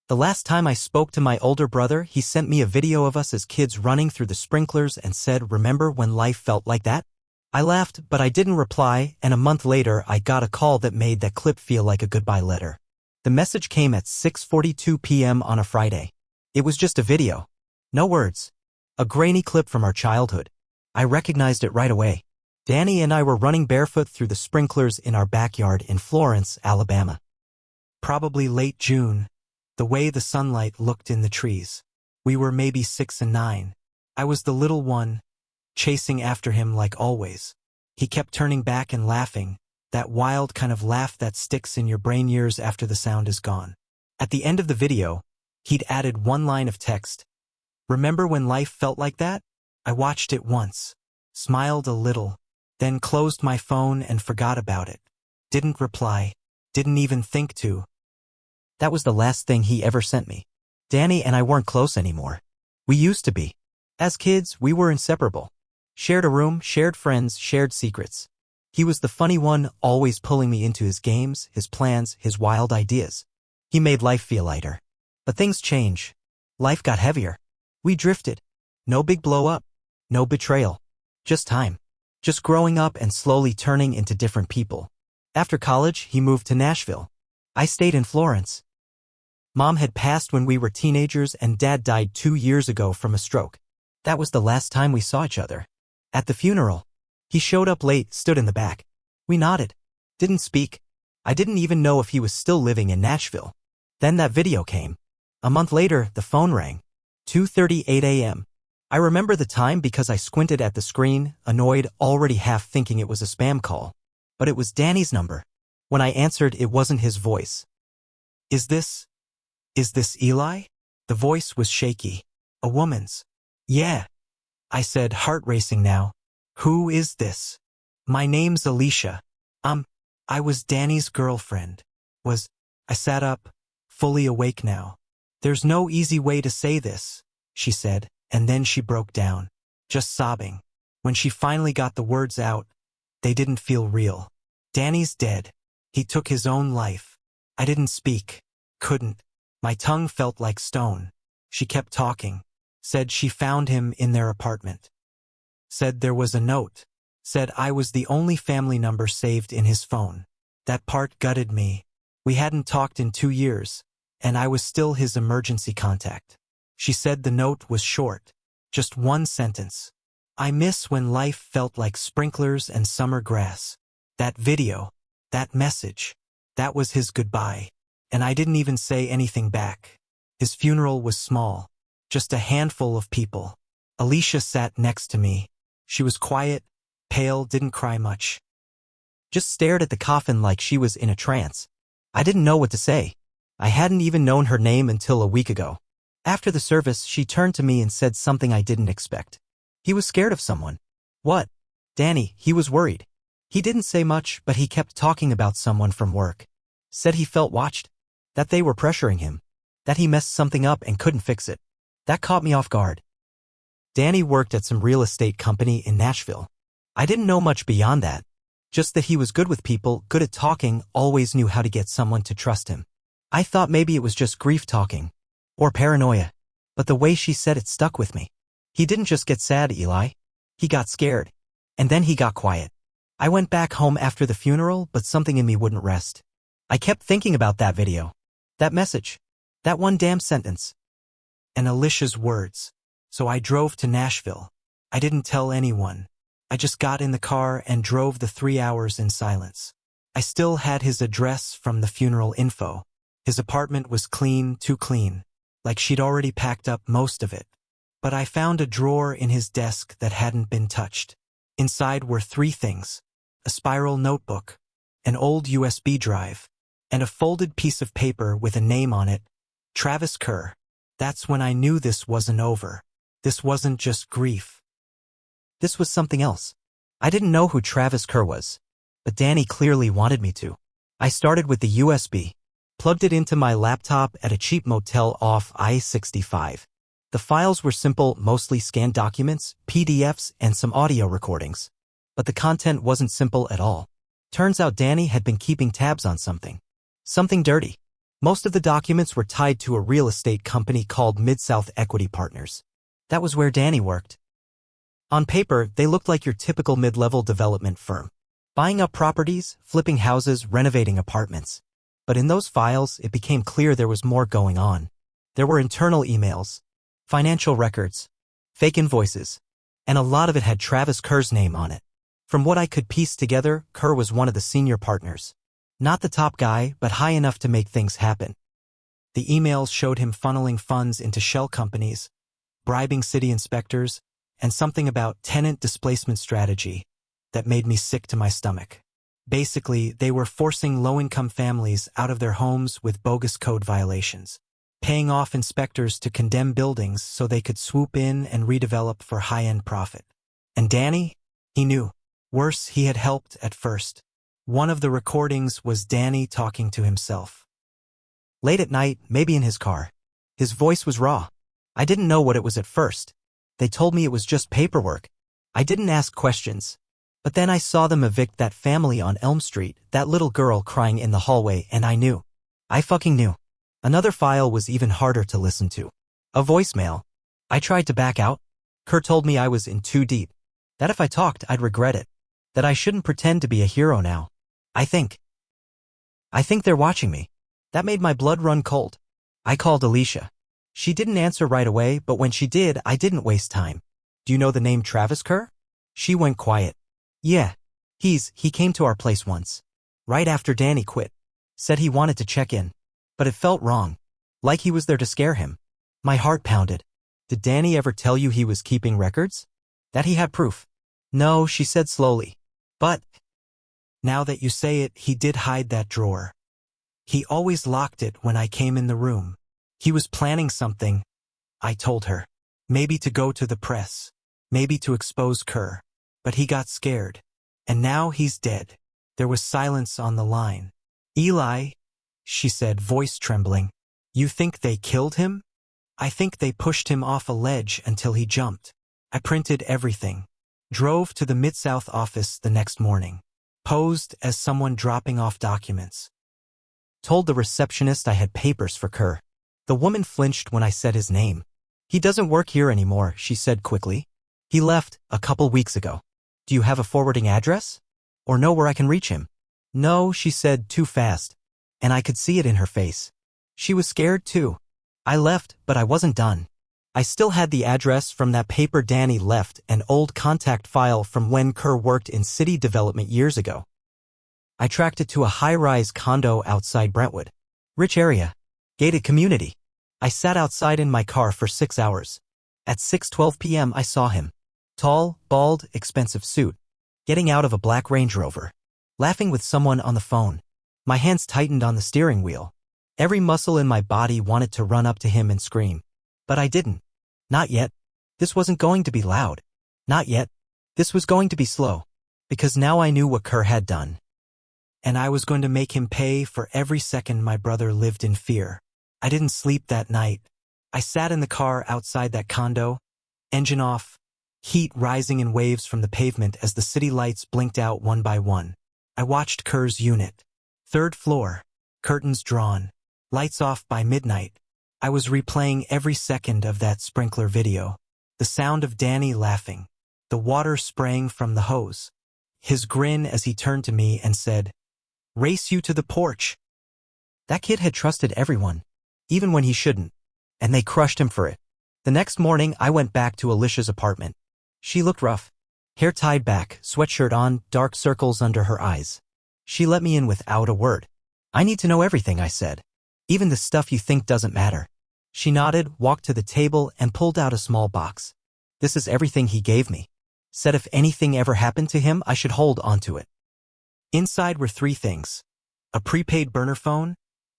The last time I spoke to my older brother, he sent me a video of us as kids running through the sprinklers and said, "Remember when life felt like that?" I laughed, but I didn't reply, and a month later I got a call that made that clip feel like a goodbye letter. The message came at 6:42 p.m. on a Friday. It was just a video. No words. A grainy clip from our childhood. I recognized it right away. Danny and I were running barefoot through the sprinklers in our backyard in Florence, Alabama. Probably late June. The way the sunlight looked in the trees. We were maybe 6 and 9. I was the little one, chasing after him like always. He kept turning back and laughing, that wild kind of laugh that sticks in your brain years after the sound is gone. At the end of the video, he'd added one line of text. "Remember when life felt like that?" I watched it once, smiled a little, then closed my phone and forgot about it. Didn't reply, didn't even think to. That was the last thing he ever sent me. Danny and I weren't close anymore. We used to be. As kids, we were inseparable. Shared a room, shared friends, shared secrets. He was the funny one, always pulling me into his games, his plans, his wild ideas. He made life feel lighter. But things change. Life got heavier. We drifted. No big blow-up. No betrayal. Just time. Just growing up and slowly turning into different people. After college, he moved to Nashville. I stayed in Florence. Mom had passed when we were teenagers and Dad died 2 years ago from a stroke. That was the last time we saw each other. At the funeral, he showed up late, stood in the back. We nodded. Didn't speak. I didn't even know if he was still living in Nashville. Then that video came. A month later, the phone rang. 2:38 a.m. I remember the time because I squinted at the screen, annoyed, already half thinking it was a spam call. But it was Danny's number. When I answered, it wasn't his voice. Is this Eli?" The voice was shaky. A woman's. "Yeah," I said, heart racing now. "Who is this?" "My name's Alicia. I was Danny's girlfriend. I sat up, fully awake now. "There's no easy way to say this," she said, and then she broke down, just sobbing. When she finally got the words out, they didn't feel real. "Danny's dead. He took his own life." I didn't speak. Couldn't. My tongue felt like stone. She kept talking. Said she found him in their apartment. Said there was a note. Said I was the only family number saved in his phone. That part gutted me. We hadn't talked in 2 years, and I was still his emergency contact. She said the note was short. Just one sentence. "I miss when life felt like sprinklers and summer grass." That video, that message, that was his goodbye. And I didn't even say anything back. His funeral was small. Just a handful of people. Alicia sat next to me. She was quiet, pale, didn't cry much. Just stared at the coffin like she was in a trance. I didn't know what to say. I hadn't even known her name until a week ago. After the service, she turned to me and said something I didn't expect. "He was scared of someone." "What?" "Danny, he was worried. He didn't say much, but he kept talking about someone from work. Said he felt watched. That they were pressuring him. That he messed something up and couldn't fix it. That caught me off guard." Danny worked at some real estate company in Nashville. I didn't know much beyond that. Just that he was good with people, good at talking, always knew how to get someone to trust him. I thought maybe it was just grief talking. Or paranoia. But the way she said it stuck with me. He didn't just get sad, Eli. He got scared. And then he got quiet. I went back home after the funeral, but something in me wouldn't rest. I kept thinking about that video. That message. That one damn sentence. And Alicia's words. So I drove to Nashville. I didn't tell anyone. I just got in the car and drove the 3 hours in silence. I still had his address from the funeral info. His apartment was clean, too clean. Like she'd already packed up most of it. But I found a drawer in his desk that hadn't been touched. Inside were 3 things. A spiral notebook. An old USB drive. And a folded piece of paper with a name on it. Travis Kerr. That's when I knew this wasn't over. This wasn't just grief. This was something else. I didn't know who Travis Kerr was, but Danny clearly wanted me to. I started with the USB, plugged it into my laptop at a cheap motel off I-65. The files were simple, mostly scanned documents, PDFs, and some audio recordings. But the content wasn't simple at all. Turns out Danny had been keeping tabs on something. Something dirty. Most of the documents were tied to a real estate company called Mid-South Equity Partners. That was where Danny worked. On paper, they looked like your typical mid-level development firm, buying up properties, flipping houses, renovating apartments. But in those files, it became clear there was more going on. There were internal emails, financial records, fake invoices, and a lot of it had Travis Kerr's name on it. From what I could piece together, Kerr was one of the senior partners. Not the top guy, but high enough to make things happen. The emails showed him funneling funds into shell companies, bribing city inspectors, and something about tenant displacement strategy that made me sick to my stomach. Basically, they were forcing low-income families out of their homes with bogus code violations, paying off inspectors to condemn buildings so they could swoop in and redevelop for high-end profit. And Danny? He knew. Worse, he had helped at first. One of the recordings was Danny talking to himself. Late at night, maybe in his car. His voice was raw. I didn't know what it was at first. They told me it was just paperwork. I didn't ask questions. But then I saw them evict that family on Elm Street, that little girl crying in the hallway, and I knew. I fucking knew. Another file was even harder to listen to. A voicemail. I tried to back out. Kerr told me I was in too deep. That if I talked, I'd regret it. That I shouldn't pretend to be a hero now. I think they're watching me. That made my blood run cold. I called Alicia. She didn't answer right away, but when she did, I didn't waste time. Do you know the name Travis Kerr? She went quiet. Yeah. He came to our place once. Right after Danny quit. Said he wanted to check in. But it felt wrong. Like he was there to scare him. My heart pounded. Did Danny ever tell you he was keeping records? That he had proof? No, she said slowly. But now that you say it, he did hide that drawer. He always locked it when I came in the room. He was planning something, I told her. Maybe to go to the press. Maybe to expose Kerr. But he got scared. And now he's dead. There was silence on the line. Eli, she said, voice trembling. You think they killed him? I think they pushed him off a ledge until he jumped. I printed everything. Drove to the Mid-South office the next morning. Posed as someone dropping off documents. Told the receptionist I had papers for Kerr. The woman flinched when I said his name. He doesn't work here anymore, she said quickly. He left a couple weeks ago. Do you have a forwarding address? Or know where I can reach him? No, she said too fast. And I could see it in her face. She was scared too. I left, but I wasn't done. I still had the address from that paper Danny left, an old contact file from when Kerr worked in city development years ago. I tracked it to a high-rise condo outside Brentwood. Rich area. Gated community. I sat outside in my car for 6 hours. At 6:12 p.m. I saw him. Tall, bald, expensive suit. Getting out of a black Range Rover. Laughing with someone on the phone. My hands tightened on the steering wheel. Every muscle in my body wanted to run up to him and scream. But I didn't. Not yet. This wasn't going to be loud. Not yet. This was going to be slow. Because now I knew what Kerr had done. And I was going to make him pay for every second my brother lived in fear. I didn't sleep that night. I sat in the car outside that condo, engine off, heat rising in waves from the pavement as the city lights blinked out one by one. I watched Kerr's unit. 3rd floor, curtains drawn, lights off by midnight. I was replaying every second of that sprinkler video. The sound of Danny laughing, the water spraying from the hose. His grin as he turned to me and said, "Race you to the porch." That kid had trusted everyone, even when he shouldn't, and they crushed him for it. The next morning, I went back to Alicia's apartment. She looked rough. Hair tied back, sweatshirt on, dark circles under her eyes. She let me in without a word. "I need to know everything," I said. "Even the stuff you think doesn't matter." She nodded, walked to the table, and pulled out a small box. "This is everything he gave me. Said if anything ever happened to him, I should hold onto it." Inside were 3 things. A prepaid burner phone,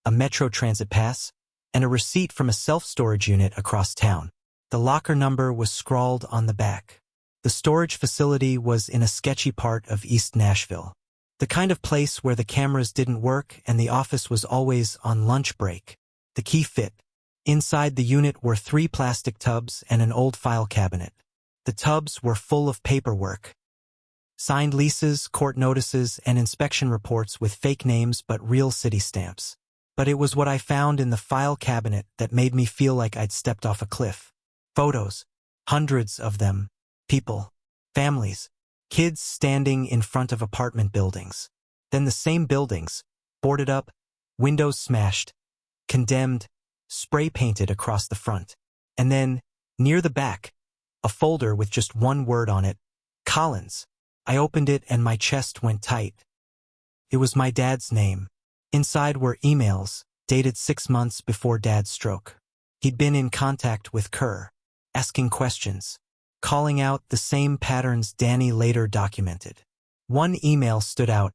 a Metro Transit pass, and a receipt from a self-storage unit across town. The locker number was scrawled on the back. The storage facility was in a sketchy part of East Nashville. The kind of place where the cameras didn't work and the office was always on lunch break. The key fit. Inside the unit were 3 plastic tubs and an old file cabinet. The tubs were full of paperwork. Signed leases, court notices, and inspection reports with fake names but real city stamps. But it was what I found in the file cabinet that made me feel like I'd stepped off a cliff. Photos. Hundreds of them. People. Families. Kids standing in front of apartment buildings. Then the same buildings. Boarded up. Windows smashed. Condemned. Spray painted across the front. And then, near the back, a folder with just one word on it. Collins. I opened it and my chest went tight. It was my dad's name. Inside were emails, dated 6 months before Dad's stroke. He'd been in contact with Kerr, asking questions, calling out the same patterns Danny later documented. One email stood out.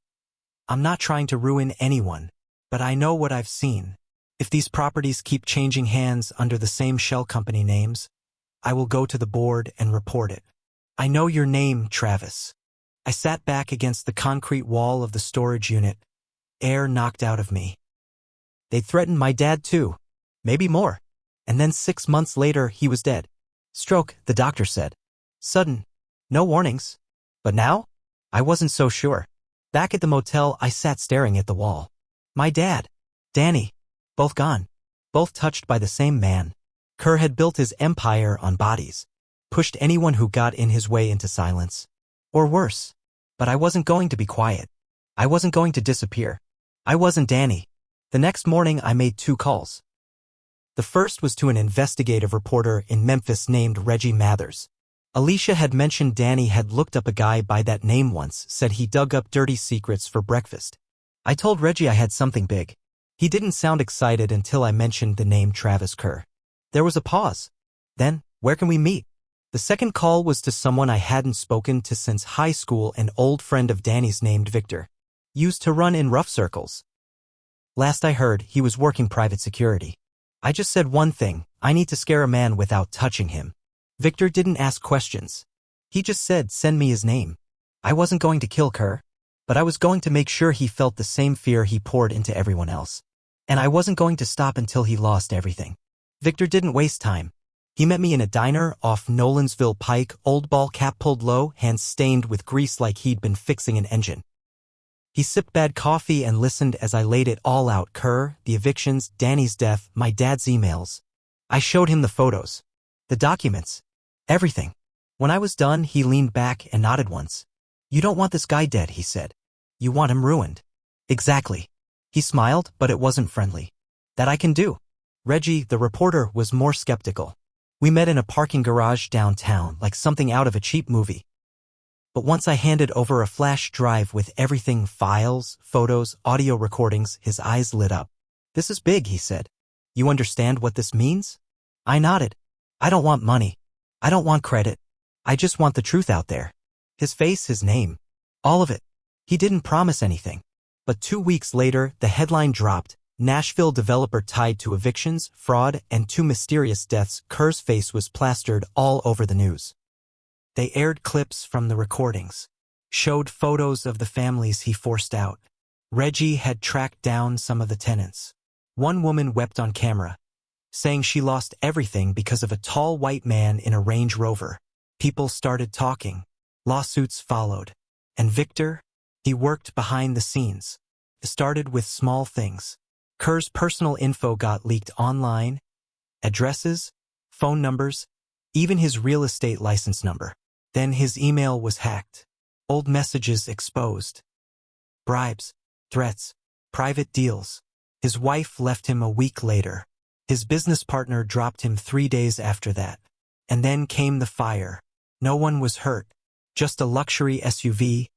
I'm not trying to ruin anyone, but I know what I've seen. If these properties keep changing hands under the same shell company names, I will go to the board and report it. I know your name, Travis. I sat back against the concrete wall of the storage unit, air knocked out of me. They threatened my dad too. Maybe more. And then 6 months later, he was dead. Stroke, the doctor said. Sudden. No warnings. But now? I wasn't so sure. Back at the motel, I sat staring at the wall. My dad. Danny. Both gone. Both touched by the same man. Kerr had built his empire on bodies. Pushed anyone who got in his way into silence. Or worse. But I wasn't going to be quiet. I wasn't going to disappear. I wasn't Danny. The next morning, I made 2 calls. The first was to an investigative reporter in Memphis named Reggie Mathers. Alicia had mentioned Danny had looked up a guy by that name once, said he dug up dirty secrets for breakfast. I told Reggie I had something big. He didn't sound excited until I mentioned the name Travis Kerr. There was a pause. Then, where can we meet? The second call was to someone I hadn't spoken to since high school, an old friend of Danny's named Victor. Used to run in rough circles. Last I heard, he was working private security. I just said one thing, I need to scare a man without touching him. Victor didn't ask questions. He just said, send me his name. I wasn't going to kill Kerr, but I was going to make sure he felt the same fear he poured into everyone else. And I wasn't going to stop until he lost everything. Victor didn't waste time. He met me in a diner off Nolensville Pike, old ball cap pulled low, hands stained with grease like he'd been fixing an engine. He sipped bad coffee and listened as I laid it all out. Kerr, the evictions, Danny's death, my dad's emails. I showed him the photos. The documents. Everything. When I was done, he leaned back and nodded once. You don't want this guy dead, he said. You want him ruined. Exactly. He smiled, but it wasn't friendly. That I can do. Reggie, the reporter, was more skeptical. We met in a parking garage downtown, like something out of a cheap movie. But once I handed over a flash drive with everything, files, photos, audio recordings, his eyes lit up. This is big, he said. You understand what this means? I nodded. I don't want money. I don't want credit. I just want the truth out there. His face, his name. All of it. He didn't promise anything. But 2 weeks later, the headline dropped. Nashville developer tied to evictions, fraud, and 2 mysterious deaths. Kerr's face was plastered all over the news. They aired clips from the recordings, showed photos of the families he forced out. Reggie had tracked down some of the tenants. One woman wept on camera, saying she lost everything because of a tall white man in a Range Rover. People started talking. Lawsuits followed. And Victor? He worked behind the scenes. It started with small things. Kerr's personal info got leaked online. Addresses, phone numbers, even his real estate license number. Then his email was hacked. Old messages exposed. Bribes, threats, private deals. His wife left him a week later. His business partner dropped him 3 days after that. And then came the fire. No one was hurt. Just a luxury SUV,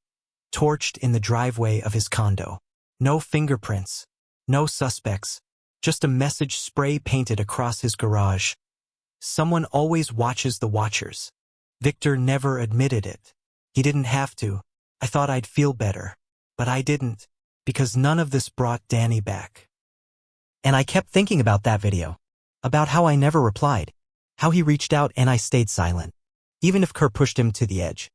torched in the driveway of his condo. No fingerprints. No suspects. Just a message spray painted across his garage. Someone always watches the watchers. Victor never admitted it. He didn't have to. I thought I'd feel better. But I didn't. Because none of this brought Danny back. And I kept thinking about that video. About how I never replied. How he reached out and I stayed silent. Even if Kerr pushed him to the edge.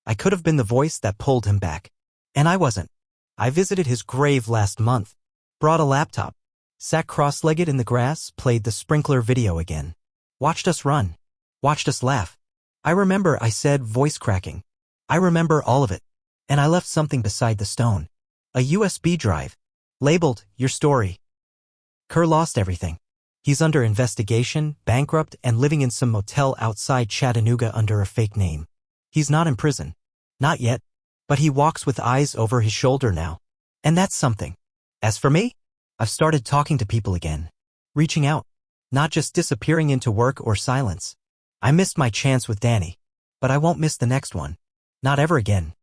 I could have been the voice that pulled him back. And I wasn't. I visited his grave last month. Brought a laptop. Sat cross-legged in the grass, played the sprinkler video again. Watched us run. Watched us laugh. I remember I said voice cracking. I remember all of it. And I left something beside the stone. A USB drive. Labeled, your story. Kerr lost everything. He's under investigation, bankrupt, and living in some motel outside Chattanooga under a fake name. He's not in prison. Not yet. But he walks with eyes over his shoulder now. And that's something. As for me, I've started talking to people again. Reaching out. Not just disappearing into work or silence. I missed my chance with Danny. But I won't miss the next one. Not ever again.